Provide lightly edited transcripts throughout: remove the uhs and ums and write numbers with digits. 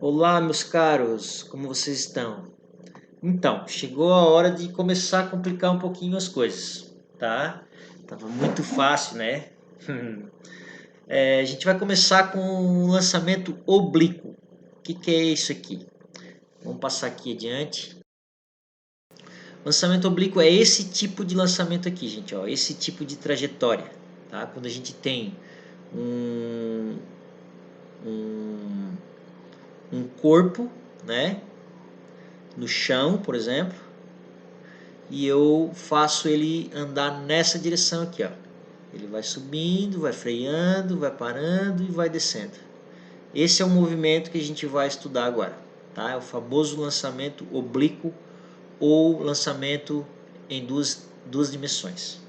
Olá, meus caros, como vocês estão? Então, chegou a hora de começar a complicar um pouquinho as coisas, tá? Tava muito fácil, né? A gente vai começar com um lançamento oblíquo. O que é isso aqui? Vamos passar aqui adiante. Lançamento oblíquo é esse tipo de lançamento aqui, gente, ó, esse tipo de trajetória, tá? Quando a gente tem um, um, um corpo, né, no chão, por exemplo, e eu faço ele andar nessa direção aqui, ó. Ele vai subindo, vai freando, vai parando e vai descendo. Esse é o movimento que a gente vai estudar agora, tá? É o famoso lançamento oblíquo ou lançamento em duas dimensões.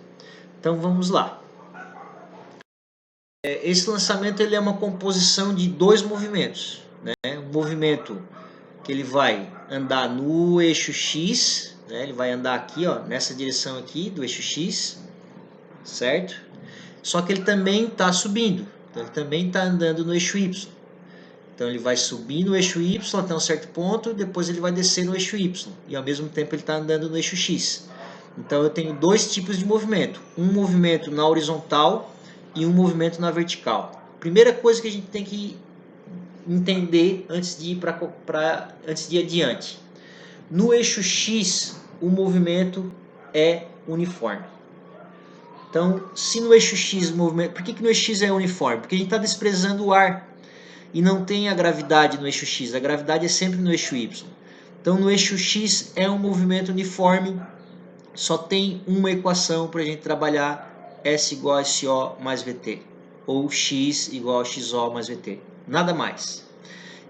Então vamos lá. Esse lançamento ele é uma composição de dois movimentos, né? Um movimento que ele vai andar no eixo X, né? Ele vai andar aqui, ó, nessa direção aqui do eixo X, certo? Só que ele também está subindo, então ele também está andando no eixo Y. Então ele vai subir no eixo Y até um certo ponto, depois ele vai descer no eixo Y, e ao mesmo tempo ele está andando no eixo X. Então eu tenho dois tipos de movimento, um movimento na horizontal e um movimento na vertical. Primeira coisa que a gente tem que entender antes de ir antes de ir adiante. No eixo X, o movimento é uniforme. Então, se no eixo X o movimento... Por que no eixo X é uniforme? Porque a gente está desprezando o ar e não tem a gravidade no eixo X. A gravidade é sempre no eixo Y. Então, no eixo X é um movimento uniforme. Só tem uma equação para a gente trabalhar: S igual a SO mais VT. Ou X igual a XO mais VT. Nada mais.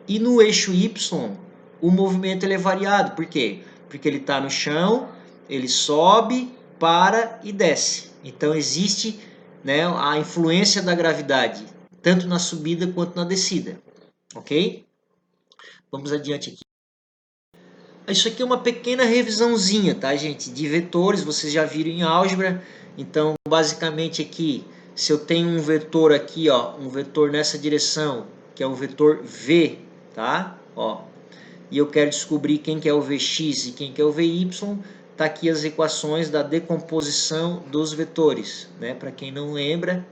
E no eixo Y, o movimento ele é variado. Por quê? Porque ele está no chão, ele sobe, para e desce. Então existe, né, a influência da gravidade, tanto na subida quanto na descida. Ok? Vamos adiante aqui. Isso aqui é uma pequena revisãozinha, tá, gente? De vetores, vocês já viram em álgebra. Então, basicamente aqui, se eu tenho um vetor aqui, ó, um vetor nessa direção, que é o vetor V, tá? Ó, e eu quero descobrir quem que é o Vx e quem que é o Vy, tá aqui as equações da decomposição dos vetores, né? Para quem não lembra,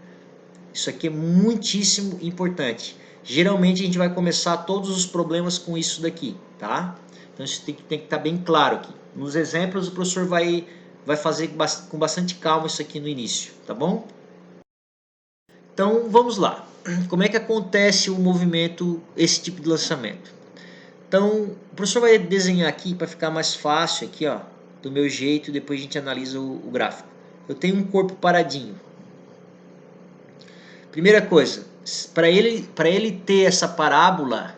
isso aqui é muitíssimo importante. Geralmente a gente vai começar todos os problemas com isso daqui, tá? Então isso tem que estar bem claro aqui. Nos exemplos o professor vai fazer com bastante calma isso aqui no início, tá bom? Então vamos lá. Como é que acontece o movimento, esse tipo de lançamento? Então o professor vai desenhar aqui para ficar mais fácil aqui, ó, do meu jeito, e depois a gente analisa o gráfico. Eu tenho um corpo paradinho. Primeira coisa, para ele ter essa parábola,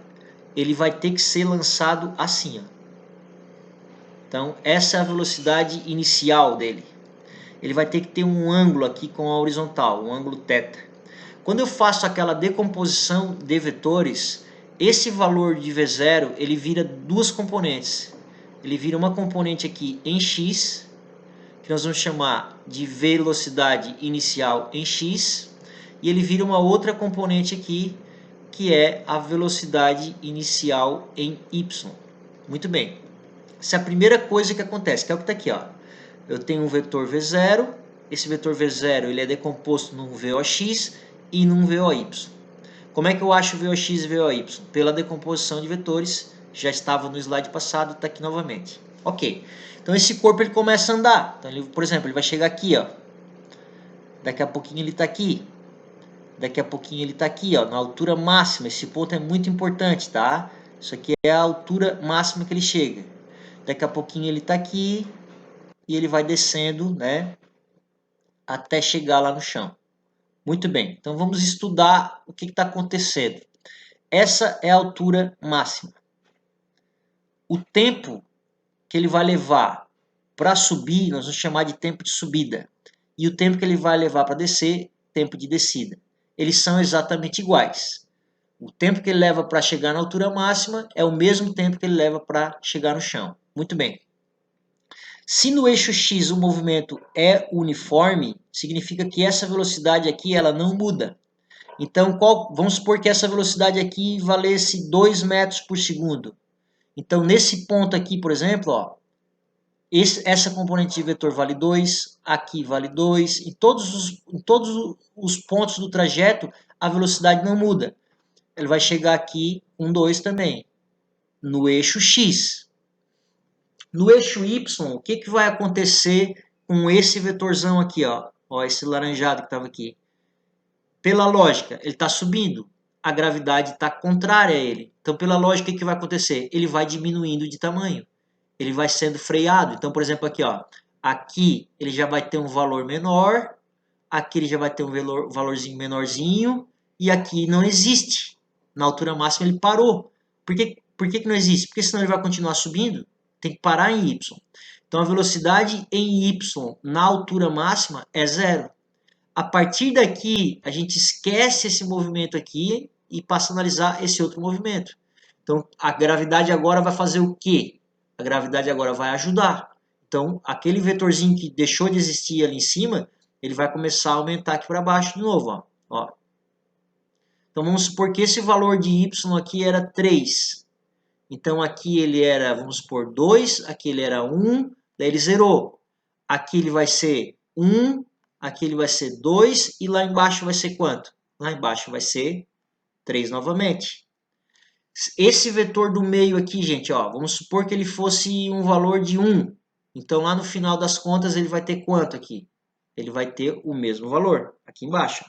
ele vai ter que ser lançado assim, ó. Então, essa é a velocidade inicial dele. Ele vai ter que ter um ângulo aqui com a horizontal, um ângulo θ. Quando eu faço aquela decomposição de vetores, esse valor de V0 ele vira duas componentes. Ele vira uma componente aqui em x, que nós vamos chamar de velocidade inicial em x, e ele vira uma outra componente aqui, que é a velocidade inicial em y. Muito bem. Essa é a primeira coisa que acontece, que é o que está aqui, ó. Eu tenho um vetor V0, esse vetor V0 ele é decomposto num VOX e num VOY. Como é que eu acho VOX e VOY? Pela decomposição de vetores, já estava no slide passado, está aqui novamente. Ok, então esse corpo ele começa a andar. Então, ele, por exemplo, ele vai chegar aqui, ó. Daqui a pouquinho ele está aqui. Daqui a pouquinho ele está aqui, ó, na altura máxima. Esse ponto é muito importante, tá? Isso aqui é a altura máxima que ele chega. Daqui a pouquinho ele está aqui e ele vai descendo, né, até chegar lá no chão. Muito bem, então vamos estudar o que está acontecendo. Essa é a altura máxima. O tempo que ele vai levar para subir, nós vamos chamar de tempo de subida. E o tempo que ele vai levar para descer, tempo de descida. Eles são exatamente iguais. O tempo que ele leva para chegar na altura máxima é o mesmo tempo que ele leva para chegar no chão. Muito bem. Se no eixo X o movimento é uniforme, significa que essa velocidade aqui ela não muda. Então, vamos supor que essa velocidade aqui valesse 2 metros por segundo. Então, nesse ponto aqui, por exemplo, ó, essa componente de vetor vale 2, aqui vale 2, em todos os pontos do trajeto, a velocidade não muda. Ele vai chegar aqui com 2 também, no eixo X. No eixo Y, o que vai acontecer com esse vetorzão aqui, ó? Ó, esse laranjado que estava aqui. Pela lógica, ele está subindo. A gravidade está contrária a ele. Então, pela lógica, o que vai acontecer? Ele vai diminuindo de tamanho. Ele vai sendo freado. Então, por exemplo, aqui, ó. Aqui ele já vai ter um valor menor. Aqui ele já vai ter um valorzinho menorzinho. E aqui não existe. Na altura máxima ele parou. Por que não existe? Porque senão ele vai continuar subindo. Tem que parar em Y. Então, a velocidade em Y na altura máxima é 0. A partir daqui, a gente esquece esse movimento aqui e passa a analisar esse outro movimento. Então, a gravidade agora vai fazer o quê? A gravidade agora vai ajudar. Então, aquele vetorzinho que deixou de existir ali em cima, ele vai começar a aumentar aqui para baixo de novo. Ó. Então, vamos supor que esse valor de y aqui era 3. Então, aqui ele era, vamos supor, 2, aqui ele era 1, daí ele zerou. Aqui ele vai ser 1, aqui ele vai ser 2 e lá embaixo vai ser quanto? Lá embaixo vai ser 3 novamente. Esse vetor do meio aqui, gente, ó, vamos supor que ele fosse um valor de 1. Então, lá no final das contas, ele vai ter quanto aqui? Ele vai ter o mesmo valor, aqui embaixo.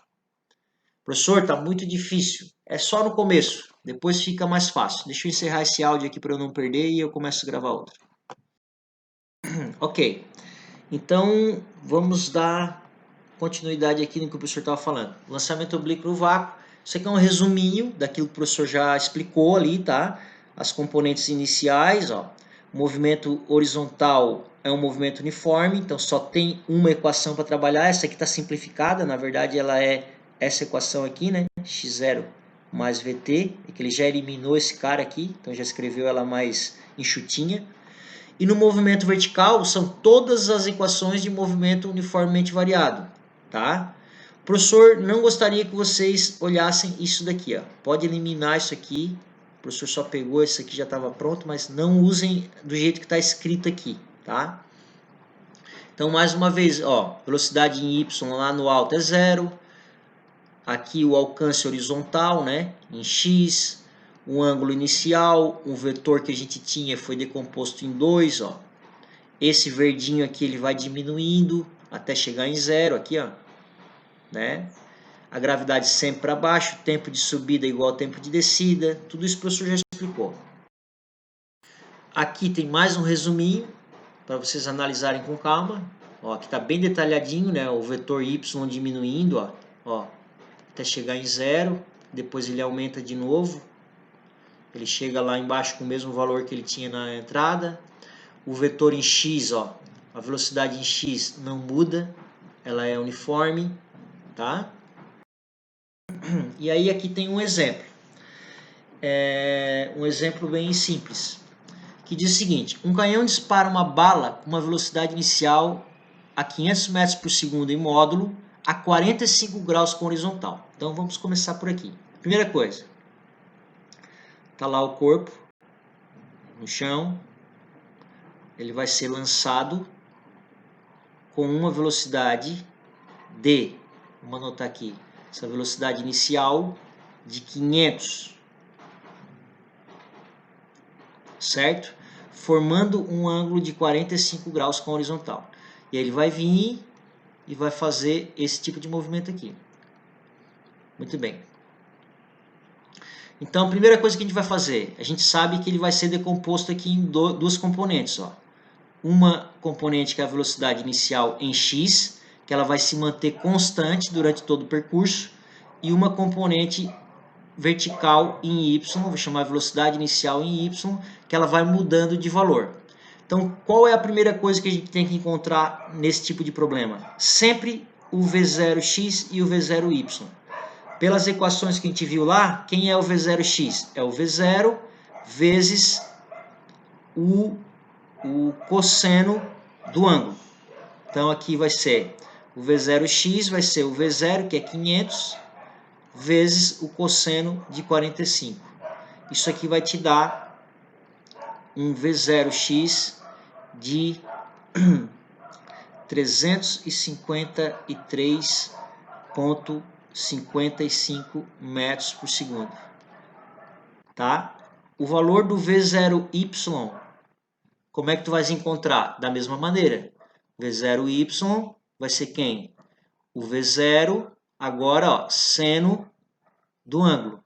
Professor, está muito difícil. É só no começo, depois fica mais fácil. Deixa eu encerrar esse áudio aqui para eu não perder e eu começo a gravar outro. Ok, então vamos dar continuidade aqui no que o professor estava falando. Lançamento oblíquo no vácuo. Isso aqui é um resuminho daquilo que o professor já explicou ali, tá? As componentes iniciais, ó. O movimento horizontal é um movimento uniforme, então só tem uma equação para trabalhar. Essa aqui está simplificada, na verdade ela é essa equação aqui, né? x0 mais vt, é que ele já eliminou esse cara aqui, então já escreveu ela mais enxutinha. E no movimento vertical são todas as equações de movimento uniformemente variado, tá? O professor não gostaria que vocês olhassem isso daqui, ó. Pode eliminar isso aqui. O professor só pegou isso aqui, já estava pronto, mas não usem do jeito que está escrito aqui, tá? Então, mais uma vez, ó, velocidade em y lá no alto é 0. Aqui o alcance horizontal, né, em x. O ângulo inicial, o vetor que a gente tinha foi decomposto em 2, ó. Esse verdinho aqui ele vai diminuindo até chegar em 0 aqui, ó, né? A gravidade sempre para baixo, tempo de subida igual ao tempo de descida, tudo isso o professor já explicou. Aqui tem mais um resuminho para vocês analisarem com calma. Ó, aqui está bem detalhadinho, né? O vetor y diminuindo, ó, até chegar em 0, depois ele aumenta de novo. Ele chega lá embaixo com o mesmo valor que ele tinha na entrada. O vetor em x, ó, a velocidade em x não muda, ela é uniforme, tá? E aí aqui tem um exemplo. Um exemplo bem simples, que diz o seguinte: um canhão dispara uma bala com uma velocidade inicial a 500 metros por segundo em módulo a 45 graus com horizontal. Então vamos começar por aqui. Primeira coisa, tá lá o corpo no chão, ele vai ser lançado com uma velocidade de, vamos anotar aqui, essa velocidade inicial de 500, certo? Formando um ângulo de 45 graus com horizontal. E aí ele vai vir e vai fazer esse tipo de movimento aqui. Muito bem. Então, a primeira coisa que a gente vai fazer, a gente sabe que ele vai ser decomposto aqui em duas componentes, ó. Uma componente que é a velocidade inicial em x, que ela vai se manter constante durante todo o percurso, e uma componente vertical em y, vou chamar velocidade inicial em y, que ela vai mudando de valor. Então, qual é a primeira coisa que a gente tem que encontrar nesse tipo de problema? Sempre o v0x e o v0y. Pelas equações que a gente viu lá, quem é o v0x? É o v0 vezes o cosseno do ângulo. Então, aqui vai ser o v0x, vai ser o v0, que é 500, vezes o cosseno de 45. Isso aqui vai te dar um V0x de 353,55 metros por segundo. Tá? O valor do V0y, como é que tu vais encontrar? Da mesma maneira. V0y vai ser quem? O V0, agora, ó, seno do ângulo.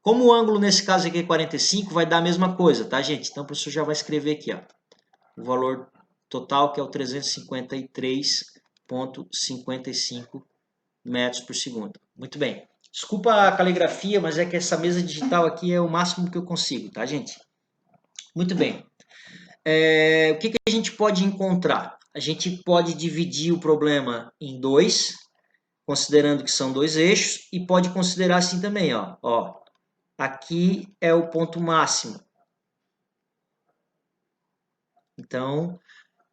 Como o ângulo nesse caso aqui é 45, vai dar a mesma coisa, tá, gente? Então o professor já vai escrever aqui, ó, o valor total, que é o 353,55 metros por segundo. Muito bem. Desculpa a caligrafia, mas é que essa mesa digital aqui é o máximo que eu consigo, tá, gente? Muito bem. O que a gente pode encontrar? A gente pode dividir o problema em dois, considerando que são dois eixos, e pode considerar assim também, ó, aqui é o ponto máximo. Então,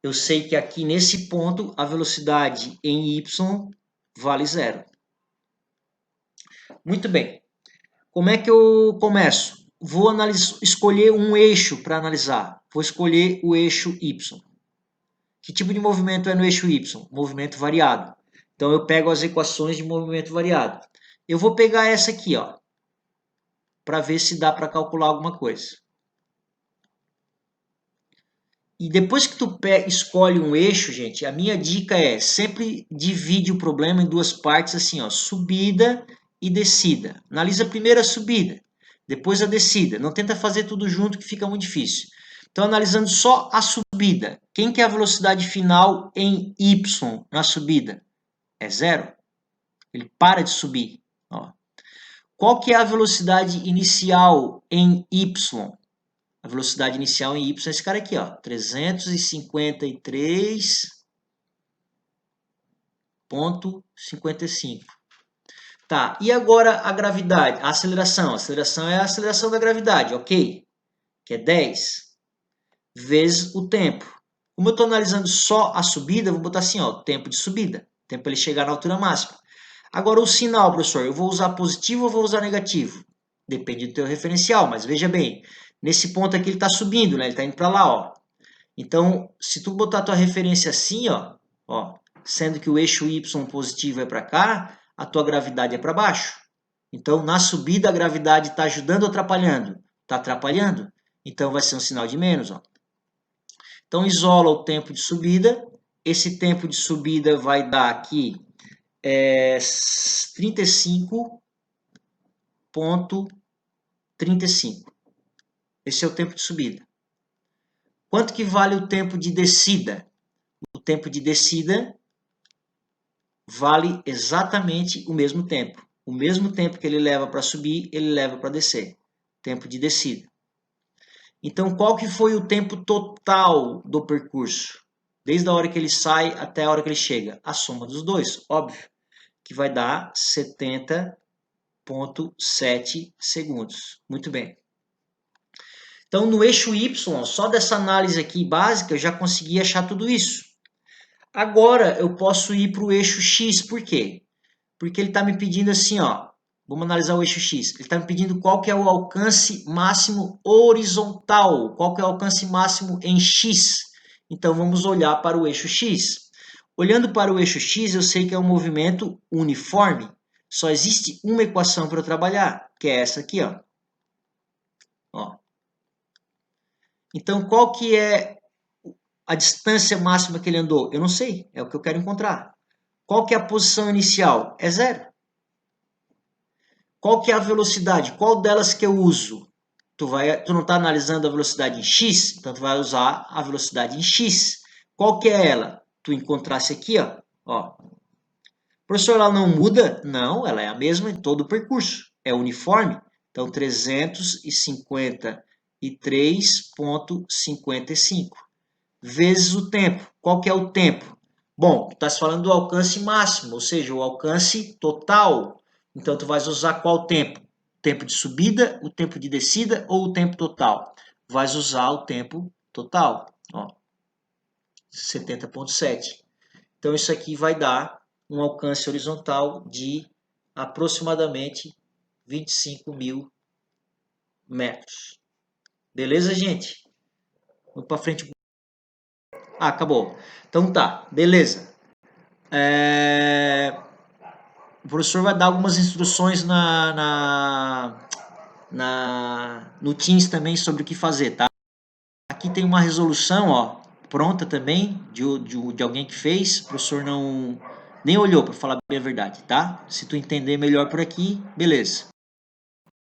eu sei que aqui nesse ponto a velocidade em y vale 0. Muito bem. Como é que eu começo? Vou escolher um eixo para analisar. Vou escolher o eixo y. Que tipo de movimento é no eixo y? Movimento variado. Então, eu pego as equações de movimento variado. Eu vou pegar essa aqui, ó, para ver se dá para calcular alguma coisa. E depois que tu escolhe um eixo, gente, a minha dica é sempre divide o problema em duas partes, assim, ó, subida e descida. Analisa primeiro a subida, depois a descida. Não tenta fazer tudo junto que fica muito difícil. Então, analisando só a subida. Quem que é a velocidade final em y na subida? É 0. Ele para de subir. Ó. Qual que é a velocidade inicial em y? A velocidade inicial em y é esse cara aqui, ó, 353,55. Tá, e agora a gravidade, a aceleração. A aceleração é a aceleração da gravidade, ok? Que é 10 vezes o tempo. Como eu estou analisando só a subida, eu vou botar assim, ó, tempo de subida. Tempo para ele chegar na altura máxima. Agora o sinal, professor, eu vou usar positivo ou vou usar negativo? Depende do teu referencial, mas veja bem, nesse ponto aqui ele está subindo, né? Ele está indo para lá, ó. Então, se tu botar a tua referência assim, ó, sendo que o eixo y positivo é para cá, a tua gravidade é para baixo. Então, na subida, a gravidade está ajudando ou atrapalhando? Está atrapalhando. Então, vai ser um sinal de menos, ó. Então, isola o tempo de subida. Esse tempo de subida vai dar aqui 35,35. Esse é o tempo de subida. Quanto que vale o tempo de descida? O tempo de descida vale exatamente o mesmo tempo. O mesmo tempo que ele leva para subir, ele leva para descer. Tempo de descida. Então, qual que foi o tempo total do percurso? Desde a hora que ele sai até a hora que ele chega. A soma dos dois, óbvio. Que vai dar 70,7 segundos. Muito bem. Então, no eixo Y, só dessa análise aqui básica, eu já consegui achar tudo isso. Agora, eu posso ir para o eixo X. Por quê? Porque ele está me pedindo assim, ó. Vamos analisar o eixo X. Ele está me pedindo qual que é o alcance máximo horizontal. Qual que é o alcance máximo em X. Então, vamos olhar para o eixo X. Olhando para o eixo X, eu sei que é um movimento uniforme. Só existe uma equação para eu trabalhar, que é essa aqui, ó. Então, qual que é a distância máxima que ele andou? Eu não sei, é o que eu quero encontrar. Qual que é a posição inicial? É 0. Qual que é a velocidade? Qual delas que eu uso? Tu não está analisando a velocidade em x, então tu vai usar a velocidade em x. Qual que é ela? Tu encontrasse aqui, ó. Professor, ela não muda? Não, ela é a mesma em todo o percurso. É uniforme. Então, 353,55 vezes o tempo. Qual que é o tempo? Bom, tu estás falando do alcance máximo, ou seja, o alcance total. Então, tu vais usar qual tempo? Tempo de subida, o tempo de descida ou o tempo total? Vais usar o tempo total, ó, 70,7. Então, isso aqui vai dar um alcance horizontal de aproximadamente 25 mil metros. Beleza, gente? Vamos para frente. Ah, acabou. Então tá, beleza. O professor vai dar algumas instruções no Teams também sobre o que fazer, tá? Aqui tem uma resolução, ó, pronta também, de alguém que fez. O professor não nem olhou, para falar bem a verdade, tá? Se tu entender melhor por aqui, beleza.